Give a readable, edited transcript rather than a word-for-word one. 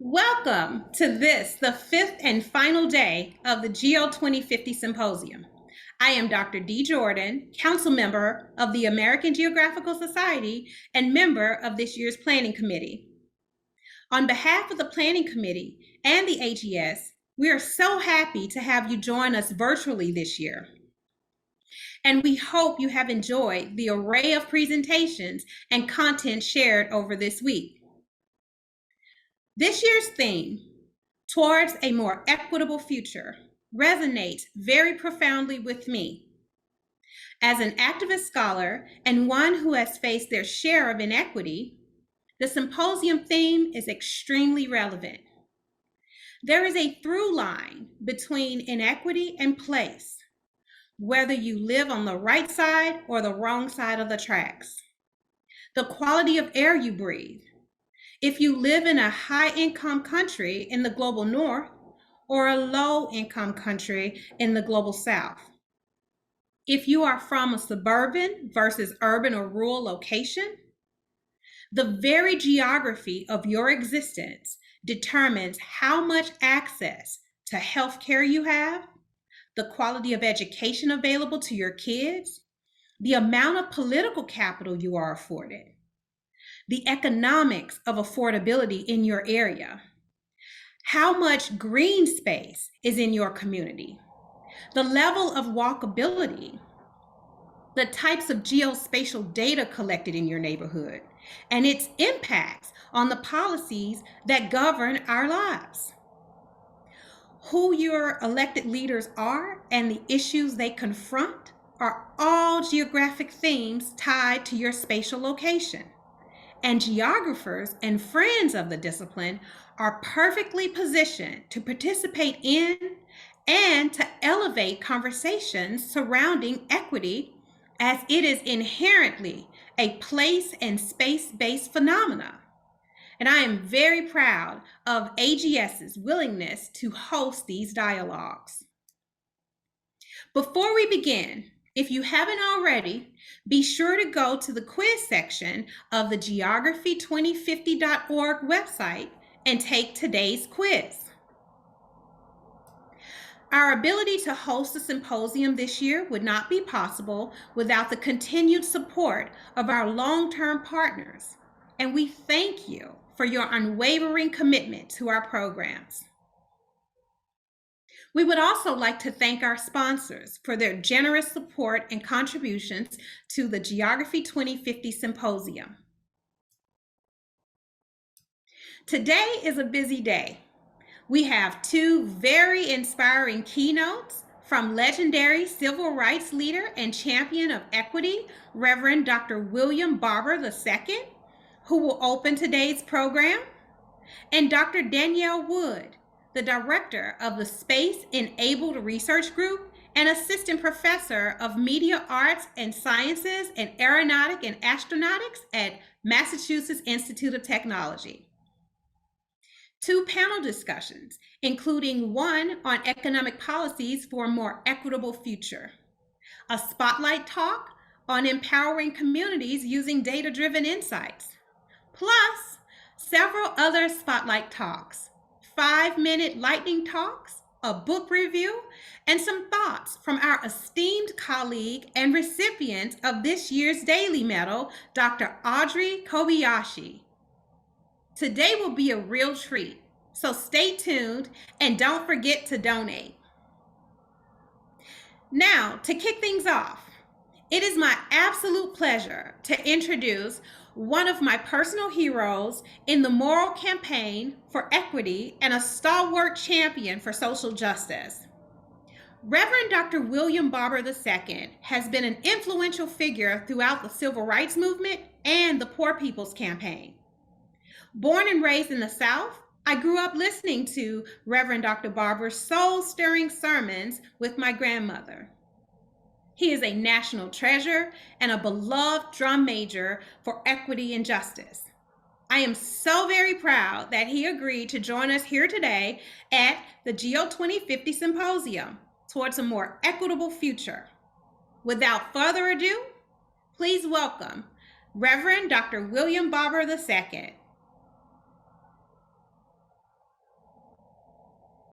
Welcome to the fifth and final day of the GEO 2050 Symposium. I am Dr. Dee Jordan, Council Member of the American Geographical Society and member of this year's Planning Committee. On behalf of the Planning Committee and the AGS, we are so happy to have you join us virtually this year. And we hope you have enjoyed the array of presentations and content shared over this week. This year's theme, Towards a More Equitable Future, resonates very profoundly with me. As an activist scholar and one who has faced their share of inequity, the symposium theme is extremely relevant. There is a through line between inequity and place, whether you live on the right side or the wrong side of the tracks. The quality of air you breathe, if you live in a high-income country in the global north or a low-income country in the global south. If you are from a suburban versus urban or rural location, the very geography of your existence determines how much access to healthcare you have, the quality of education available to your kids, the amount of political capital you are afforded, the economics of affordability in your area, how much green space is in your community, the level of walkability, the types of geospatial data collected in your neighborhood, and its impacts on the policies that govern our lives. Who your elected leaders are and the issues they confront are all geographic themes tied to your spatial location. And geographers and friends of the discipline are perfectly positioned to participate in and to elevate conversations surrounding equity, as it is inherently a place and space-based phenomena. And I am very proud of AGS's willingness to host these dialogues. Before we begin, if you haven't already, be sure to go to the quiz section of the geography2050.org website and take today's quiz. Our ability to host a symposium this year would not be possible without the continued support of our long-term partners, and we thank you for your unwavering commitment to our programs. We would also like to thank our sponsors for their generous support and contributions to the Geography 2050 Symposium. Today is a busy day. We have two very inspiring keynotes from legendary civil rights leader and champion of equity, Reverend Dr. William Barber II, who will open today's program, and Dr. Danielle Wood, the director of the Space Enabled Research Group and assistant professor of media arts and sciences and aeronautic and astronautics at Massachusetts Institute of Technology. Two panel discussions, including one on economic policies for a more equitable future, a spotlight talk on empowering communities using data-driven insights, plus several other spotlight talks, 5-minute lightning talks, a book review, and some thoughts from our esteemed colleague and recipient of this year's Daily Medal, Dr. Audrey Kobayashi. Today will be a real treat, so stay tuned and don't forget to donate. Now, to kick things off, it is my absolute pleasure to introduce one of my personal heroes in the moral campaign for equity and a stalwart champion for social justice. Reverend Dr. William Barber II has been an influential figure throughout the civil rights movement and the Poor People's Campaign. Born and raised in the South, I grew up listening to Reverend Dr. Barber's soul-stirring sermons with my grandmother. He is a national treasure and a beloved drum major for equity and justice. I am so very proud that he agreed to join us here today at the GEO 2050 Symposium, Towards a More Equitable Future. Without further ado, please welcome Reverend Dr. William Barber II.